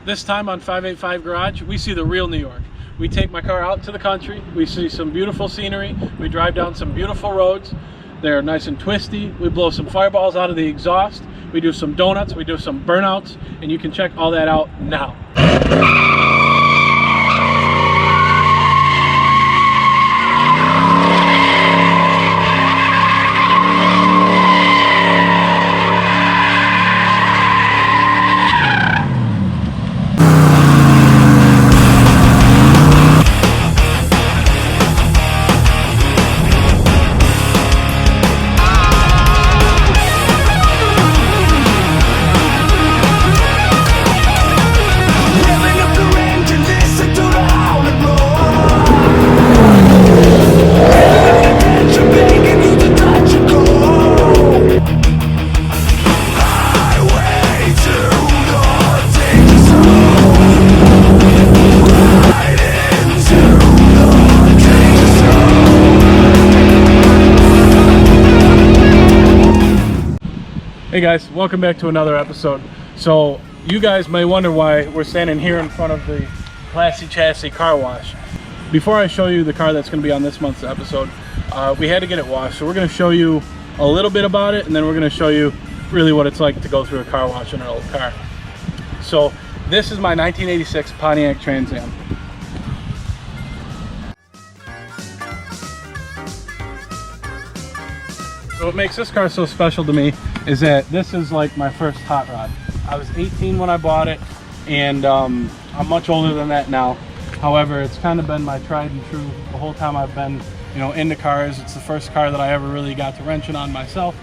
This time on 585 Garage, we see the real New York. We take my car out to the country, we see some beautiful scenery, we drive down some beautiful roads. They're nice and twisty. We blow some fireballs out of the exhaust. We do some donuts, we do some burnouts, and you can check all that out now. Hey guys, welcome back to another episode. So you guys may wonder why we're standing here in front of the Classy Chassis car wash. Before I show you the car that's going to be on this month's episode, we had to get it washed. So we're going to show you a little bit about it, and then we're going to show you really what it's like to go through a car wash in an old car. So this is my 1986 Pontiac Trans-Am. So what makes this car so special to me is that this is like my first hot rod. I was 18 when I bought it, and I'm much older than that now. However, it's kind of been my tried and true the whole time I've been, into cars. It's the first car that I ever really got to wrenching on myself.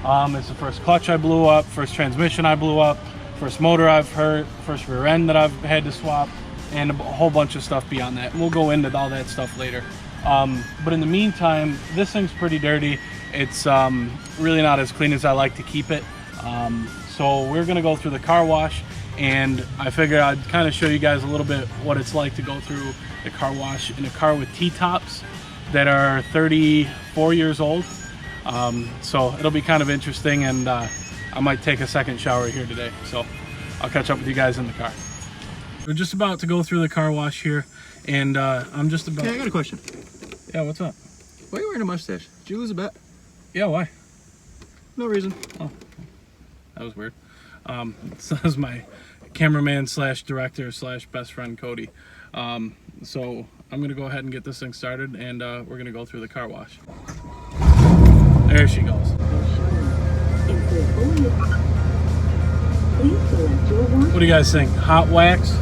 It's the first clutch I blew up, first transmission I blew up, first motor I've hurt, first rear end that I've had to swap, and a whole bunch of stuff beyond that. And we'll go into all that stuff later. But in the meantime, this thing's pretty dirty. It's really not as clean as I like to keep it. So we're gonna go through the car wash, and I figured I'd kind of show you guys a little bit what it's like to go through the car wash in a car with T-tops that are 34 years old. So it'll be kind of interesting, and I might take a second shower here today. So I'll catch up with you guys in the car. We're just about to go through the car wash here, and I'm just about... Hey, I got a question. Yeah, what's up? Why are you wearing a mustache? Did you lose a bet? Yeah, why? No reason. Oh, that was weird. So that was my cameraman slash director slash best friend Cody. So I'm gonna go ahead and get this thing started, and we're gonna go through the car wash. There she goes. What do you guys think? Hot wax,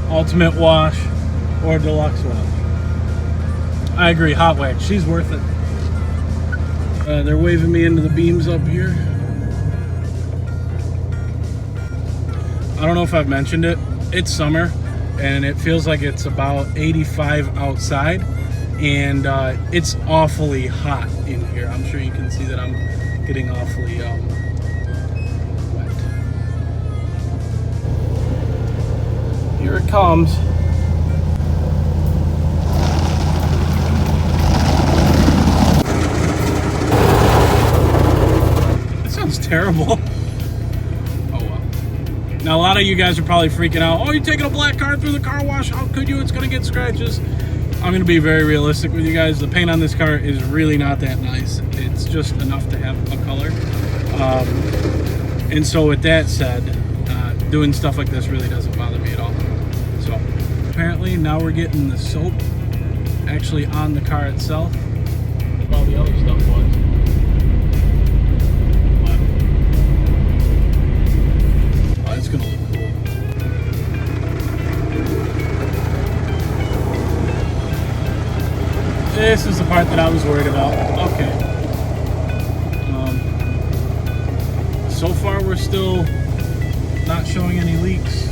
ultimate wash, or deluxe wash? I agree, hot wax. She's worth it. They're waving me into the beams up here. I don't know if I've mentioned it. It's summer, and it feels like it's about 85 outside, and it's awfully hot in here. I'm sure you can see that I'm getting awfully wet. Here it comes. Terrible. Oh well. Now a lot of you guys are probably freaking out. Oh, you're taking a black car through the car wash. How could you? It's gonna get scratches. I'm gonna be very realistic with you guys. The paint on this car is really not that nice. It's just enough to have a color. And so with that said, doing stuff like this really doesn't bother me at all. So apparently now we're getting the soap actually on the car itself. All the other stuff was. It's gonna look cool. This is the part that I was worried about. Okay. So far we're still not showing any leaks.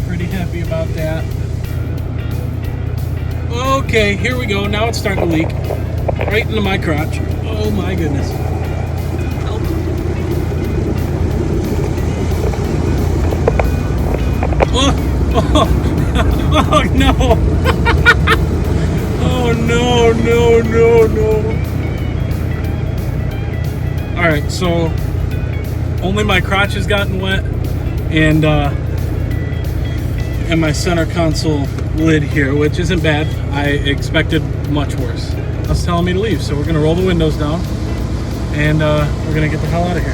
Pretty happy about that. Okay, here we go. Now it's starting to leak. Right into my crotch. Oh my goodness. Oh no! Oh no, no, no, no. Alright, so only my crotch has gotten wet, and and my center console lid here, which isn't bad. I expected much worse. That's telling me to leave, so we're gonna roll the windows down and we're gonna get the hell out of here.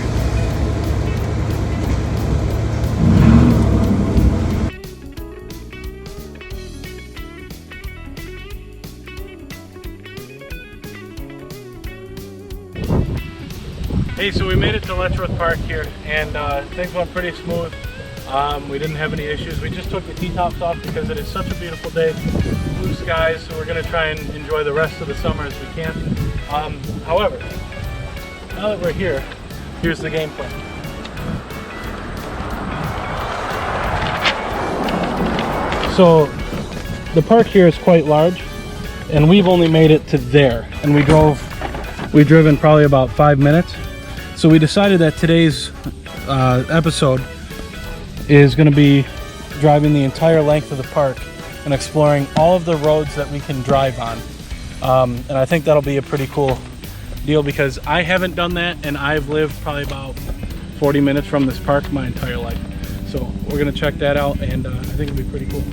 Hey, so we made it to Letchworth Park here, and things went pretty smooth. We didn't have any issues. We just took the T-tops off because it is such a beautiful day, blue skies, so we're going to try and enjoy the rest of the summer as we can. However, now that we're here, here's the game plan. So the park here is quite large, and we've only made it to there, and we've driven probably about 5 minutes. So we decided that today's episode is going to be driving the entire length of the park and exploring all of the roads that we can drive on. And I think that'll be a pretty cool deal because I haven't done that, and I've lived probably about 40 minutes from this park my entire life. So we're going to check that out, and I think it'll be pretty cool.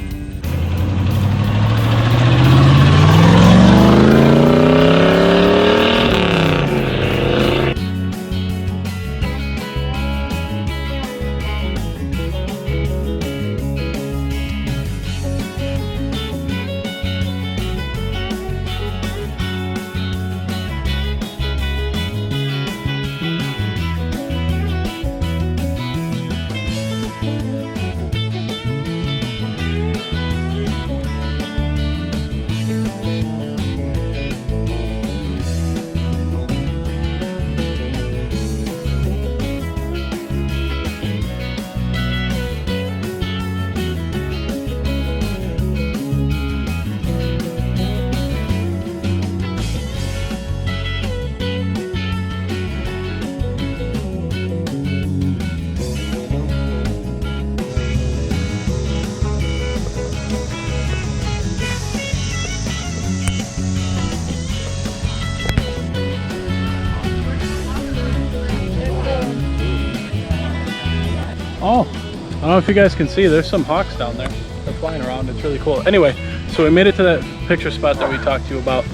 Oh, I don't know if you guys can see, there's some hawks down there. They're flying around, it's really cool. Anyway, so we made it to that picture spot that we talked to you about.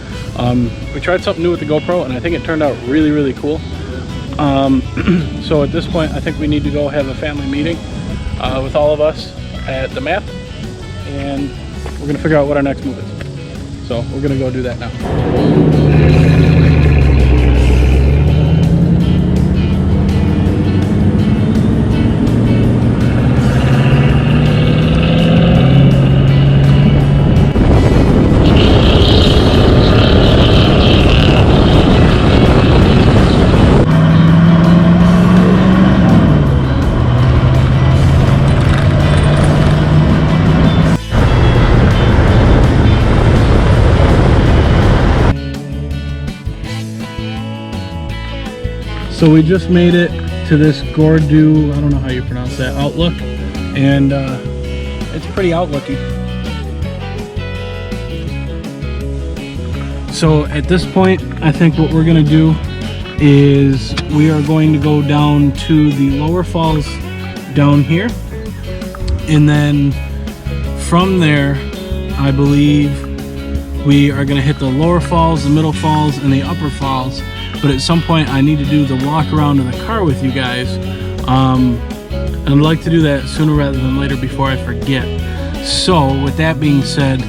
We tried something new with the GoPro, and I think it turned out really, really cool. So at this point, I think we need to go have a family meeting with all of us at the map, and we're gonna figure out what our next move is. So we're gonna go do that now. So we just made it to this Gordu, I don't know how you pronounce that, outlook, and it's pretty outlooky. So at this point, I think what we're gonna do is we are going to go down to the lower falls down here, and then from there, I believe we are gonna hit the lower falls, the middle falls, and the upper falls. But at some point I need to do the walk around in the car with you guys. And I'd like to do that sooner rather than later before I forget. So with that being said,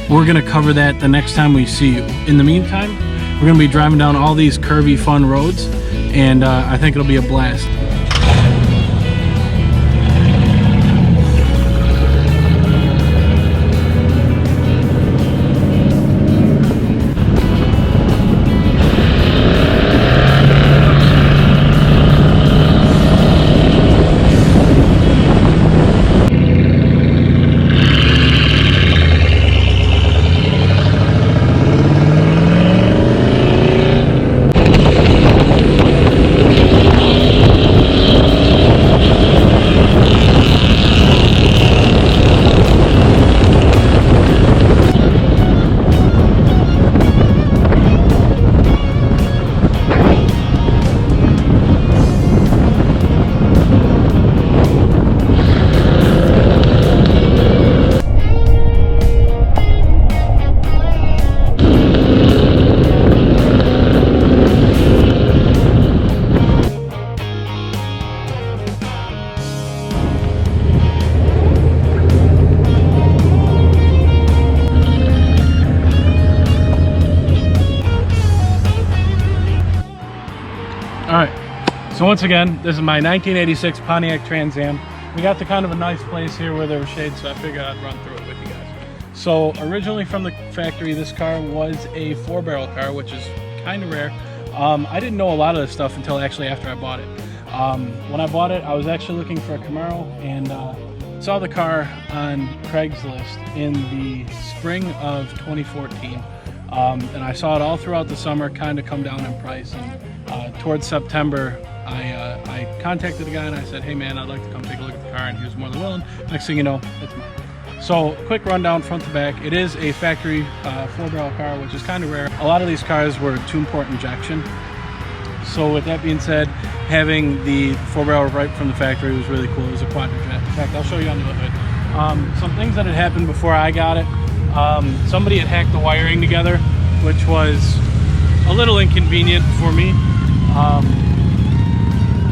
we're gonna cover that the next time we see you. In the meantime, we're gonna be driving down all these curvy fun roads, and I think it'll be a blast. So once again, this is my 1986 Pontiac Trans-Am. We got to kind of a nice place here where there was shade, so I figured I'd run through it with you guys. So originally from the factory, this car was a 4-barrel car, which is kind of rare. I didn't know a lot of this stuff until actually after I bought it. When I bought it, I was actually looking for a Camaro and saw the car on Craigslist in the spring of 2014. And I saw it all throughout the summer kind of come down in price. And towards September, I contacted the guy and I said, hey man, I'd like to come take a look at the car, and he was more than willing. Next thing you know, it's mine. So quick rundown front to back. It is a factory 4-barrel car, which is kind of rare. A lot of these cars were 2-port injection. So with that being said, having the 4-barrel right from the factory was really cool. It was a quadra-jet. In fact, I'll show you under the hood. Some things that had happened before I got it. Somebody had hacked the wiring together, which was a little inconvenient for me.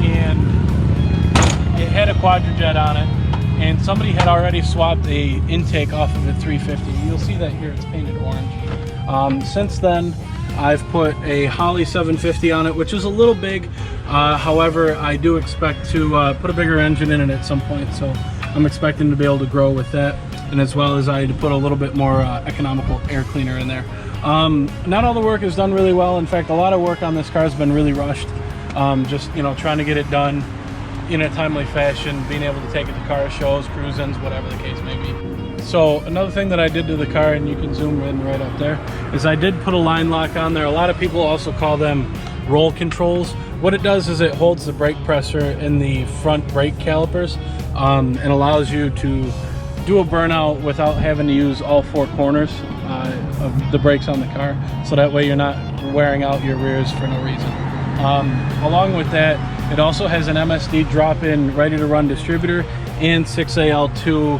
And it had a quadra-jet on it, and somebody had already swapped a intake off of a 350. You'll see that here, it's painted orange. Since then, I've put a Holley 750 on it, which is a little big. However, I do expect to put a bigger engine in it at some point, so I'm expecting to be able to grow with that. And as well as I had to put a little bit more economical air cleaner in there. Not all the work is done really well. In fact, a lot of work on this car has been really rushed. Just, you know, trying to get it done in a timely fashion, being able to take it to car shows, cruise-ins, whatever the case may be. So another thing that I did to the car, and you can zoom in right up there, is I did put a line lock on there. A lot of people also call them roll controls. What it does is it holds the brake pressure in the front brake calipers and allows you to do a burnout without having to use all 4 corners of the brakes on the car, so that way you're not wearing out your rears for no reason. Along with that, it also has an MSD drop-in ready-to-run distributor and 6AL2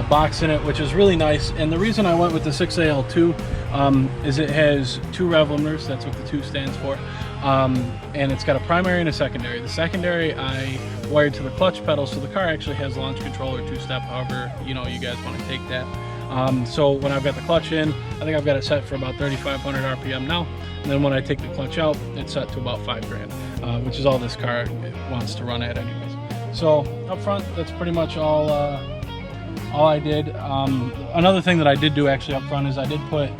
box in it, which is really nice. And the reason I went with the 6AL2 is it has 2 rev limiters. That's what the 2 stands for. And it's got a primary and a secondary. The secondary I wired to the clutch pedal, so the car actually has launch control or 2-step, however you guys want to take that. So when I've got the clutch in, I think I've got it set for about 3,500 RPM now. And then when I take the clutch out, it's set to about $5,000, which is all this car wants to run at anyways. So up front, that's pretty much all I did. Another thing that I did do actually up front is I did put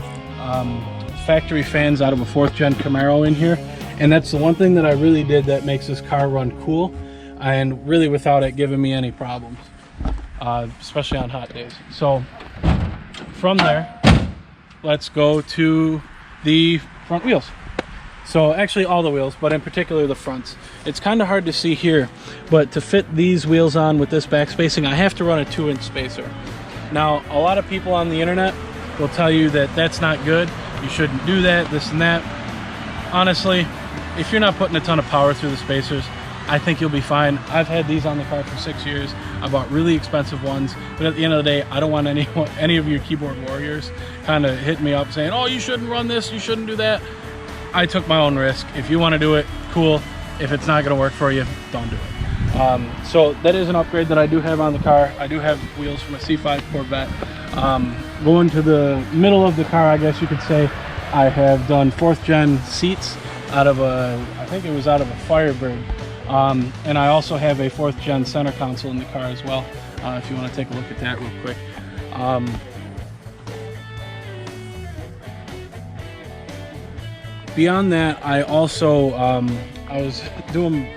factory fans out of a 4th gen Camaro in here. And that's the one thing that I really did that makes this car run cool, and really without it giving me any problems, especially on hot days. So from there, let's go to the front wheels. So actually all the wheels, but in particular the fronts. It's kind of hard to see here, but to fit these wheels on with this back spacing, I have to run a 2-inch spacer. Now, a lot of people on the internet will tell you that that's not good, you shouldn't do that, this and that. Honestly, if you're not putting a ton of power through the spacers, I think you'll be fine. I've had these on the car for 6 years. I bought really expensive ones, but at the end of the day, I don't want any of your keyboard warriors kind of hitting me up saying, oh, you shouldn't run this, you shouldn't do that. I took my own risk. If you want to do it, cool. If it's not going to work for you, don't do it. So that is an upgrade that I do have on the car. I do have wheels from a C5 Corvette. Going to the middle of the car, I guess you could say, I have done 4th gen seats out of I think it was out of a Firebird. And I also have a 4th gen center console in the car as well, if you want to take a look at that real quick. Beyond that, I also I was doing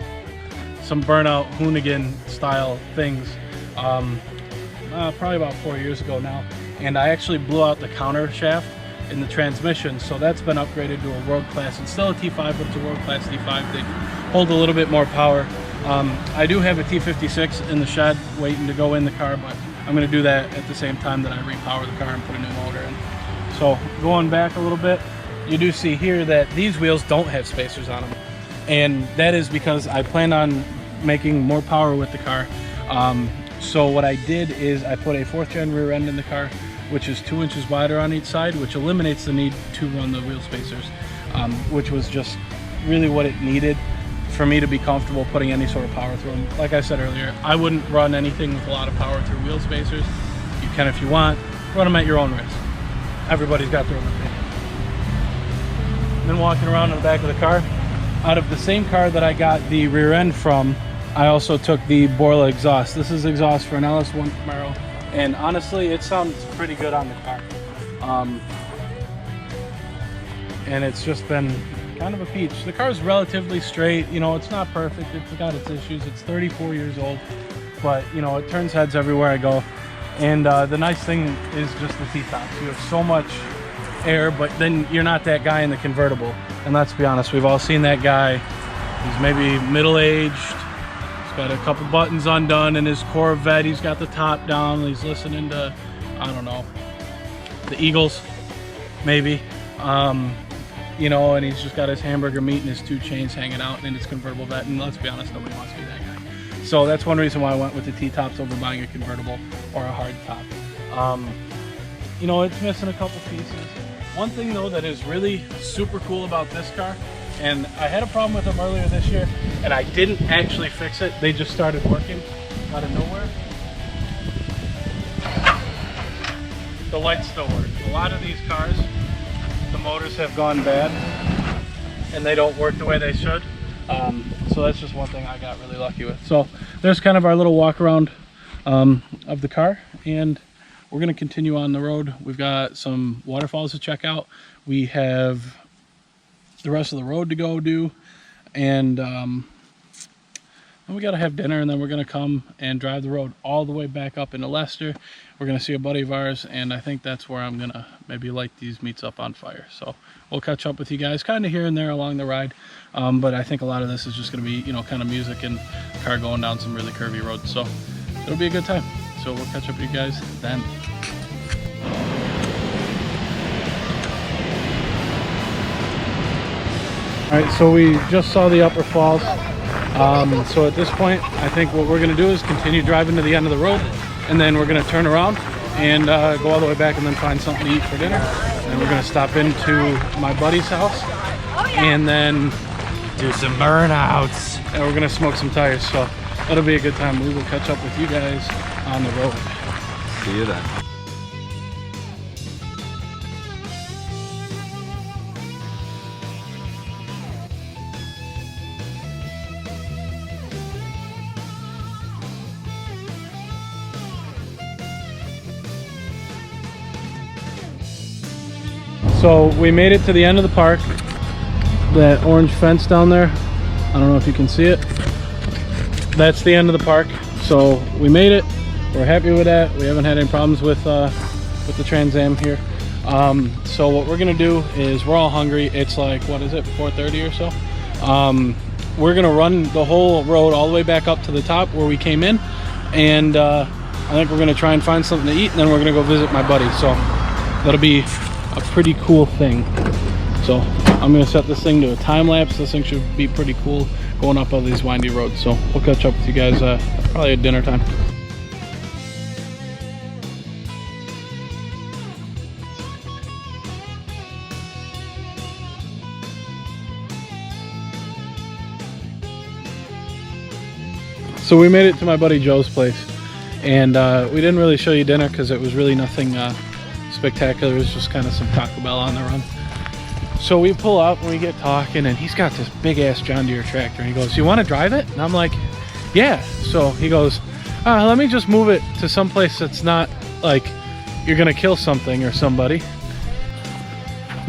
some burnout hoonigan style things probably about 4 years ago now, and I actually blew out the counter shaft in the transmission, so that's been upgraded to a world class. It's still a T5, but it's a world class T5. They hold a little bit more power. I do have a T56 in the shed waiting to go in the car, but I'm going to do that at the same time that I repower the car and put a new motor in. So going back a little bit, you do see here that these wheels don't have spacers on them, and that is because I plan on making more power with the car. So what I did is I put a 4th gen rear end in the car, which is 2 inches wider on each side, which eliminates the need to run the wheel spacers, which was just really what it needed for me to be comfortable putting any sort of power through them. Like I said earlier, I wouldn't run anything with a lot of power through wheel spacers. You can if you want, run them at your own risk. Everybody's got their own opinion. Then walking around in the back of the car, out of the same car that I got the rear end from, I also took the Borla exhaust. This is exhaust for an LS1 Camaro, and honestly, it sounds pretty good on the car. And it's just been kind of a peach. The car's relatively straight, you know, it's not perfect, it's got its issues. It's 34 years old, but you know, it turns heads everywhere I go. And the nice thing is just the T-tops. You have so much air, but then you're not that guy in the convertible. And let's be honest, we've all seen that guy. He's maybe middle-aged, he's got a couple buttons undone in his Corvette, he's got the top down, he's listening to, I don't know, the Eagles, maybe. You know, and he's just got his hamburger meat and his 2 chains hanging out in his convertible vet, and let's be honest, nobody wants to be that guy. So that's one reason why I went with the T-tops over buying a convertible or a hard top. You know, it's missing a couple pieces. One thing though that is really super cool about this car, and I had a problem with them earlier this year, and I didn't actually fix it, they just started working out of nowhere. The lights still work. A lot of these cars, the motors have gone bad and they don't work the way they should. So that's just one thing I got really lucky with. So there's kind of our little walk around of the car, and we're going to continue on the road. We've got some waterfalls to check out. We have the rest of the road to go do, and then we got to have dinner, and then we're going to come and drive the road all the way back up into Leicester. We're going to see a buddy of ours, and I think that's where I'm going to maybe light these meats up on fire. So we'll catch up with you guys kind of here and there along the ride, but I think a lot of this is just going to be, you know, kind of music and the car going down some really curvy roads. So it'll be a good time. So we'll catch up with you guys then. All right, so we just saw the upper falls. So at this point, I think what we're gonna do is continue driving to the end of the road, and then we're gonna turn around and go all the way back and then find something to eat for dinner. And we're gonna stop into my buddy's house and then do some burnouts. And we're gonna smoke some tires. So that'll be a good time. We will catch up with you guys on the road. See you then. So we made it to the end of the park. That orange fence down there, I don't know if you can see it. That's the end of the park. So we made it. We're happy with that. We haven't had any problems with the Trans-Am here. So what we're gonna do is, we're all hungry. It's like, what is it, 4:30 or so? We're gonna run the whole road all the way back up to the top where we came in, and I think we're gonna try and find something to eat, and then we're gonna go visit my buddy. So that'll be a pretty cool thing. So I'm gonna set this thing to a time lapse. This thing should be pretty cool going up all these windy roads. So we'll catch up with you guys probably at dinner time. So we made it to my buddy Joe's place, and we didn't really show you dinner because it was really nothing spectacular. It was just kind of some Taco Bell on the run. So we pull up and we get talking, and he's got this big ass John Deere tractor, and he goes, "You want to drive it?" And I'm like, "Yeah." So he goes, "Let me just move it to some place that's not like you're gonna kill something or somebody."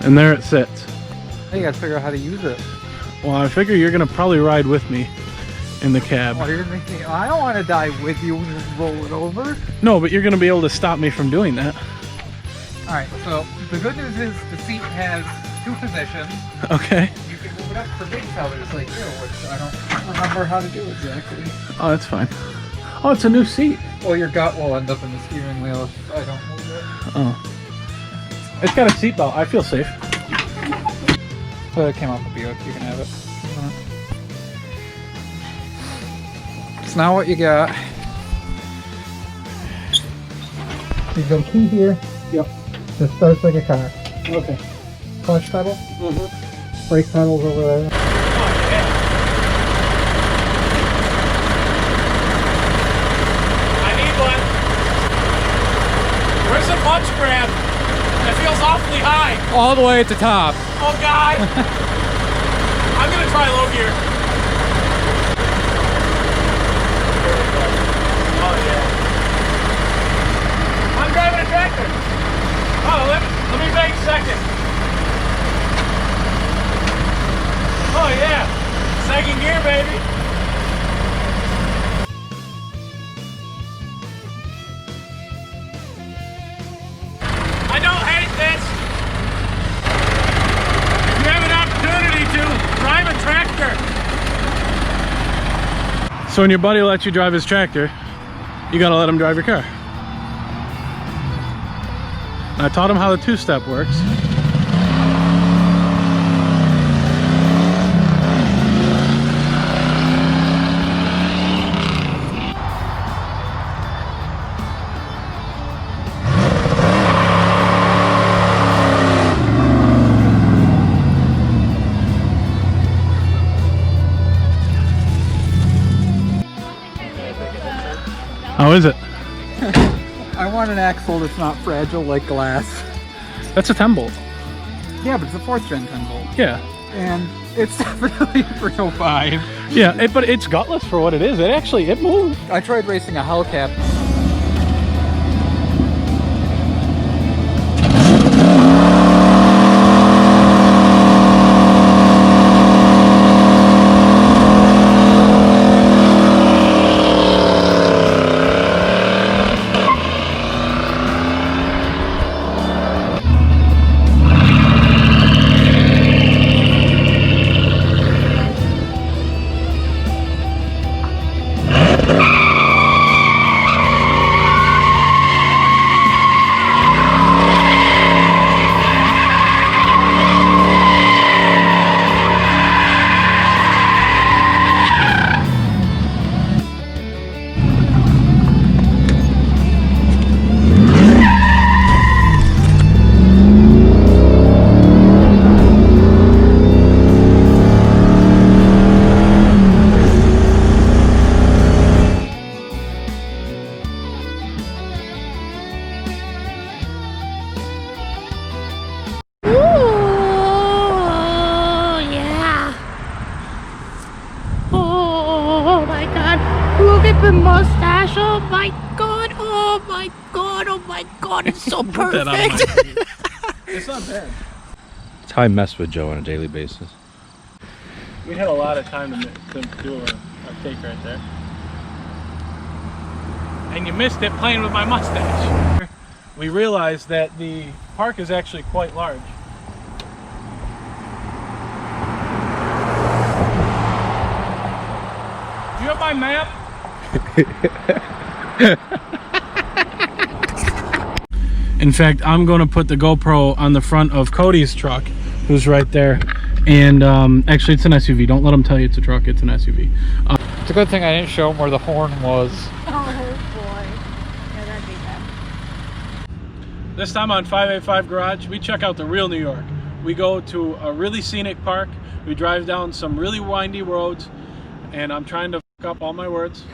And there it sits. You gotta figure out how to use it. Well, I figure you're gonna probably ride with me in the cab. Oh, you're thinking, I don't want to die with you when you roll it over. No, but you're gonna be able to stop me from doing that. Alright, so the good news is the seat has 2 positions. Okay. You can move it up for big fellas like you, which I don't remember how to do exactly. Oh, that's fine. Oh, it's a new seat. Well, your gut will end up in the steering wheel if I don't move it. Oh. It's got a seatbelt. I feel safe. So it came off a Buick, you can have it. So now what you got, you go key here. Yep. This starts like a car. Okay. Clutch pedal. Mm-hmm. Brake pedals over there. I need one. Where's the punch grab? It feels awfully high. All the way at the top. Oh God. I'm gonna try low gear. Oh yeah. I'm driving a tractor. Oh, let me make second. Oh yeah. Second gear, baby. I don't hate this. If you have an opportunity to drive a tractor. So when your buddy lets you drive his tractor, you gotta let him drive your car. I taught him how the two-step works. How is it? I want an axle that's not fragile like glass. That's a 10-bolt. Yeah, but it's a 4th gen 10 volt. Yeah. And it's definitely a 305. Yeah, but it's gutless for what it is. It moved. I tried racing a Hellcat. Oh my god, look at the mustache. Oh my god, oh my god, oh my god, it's so perfect. It's not bad. It's how I mess with Joe on a daily basis. We had a lot of time to do a take right there. And you missed it playing with my mustache. We realized that the park is actually quite large. Do you have my map? In fact, I'm going to put the GoPro on the front of Cody's truck, who's right there. And actually, it's an SUV. Don't let them tell you it's a truck. It's an SUV. It's a good thing I didn't show him where the horn was. Oh boy. Yeah, that'd be bad. This time on 585 Garage, we check out the real New York. We go to a really scenic park. We drive down some really windy roads. And I'm trying to fuck up all my words.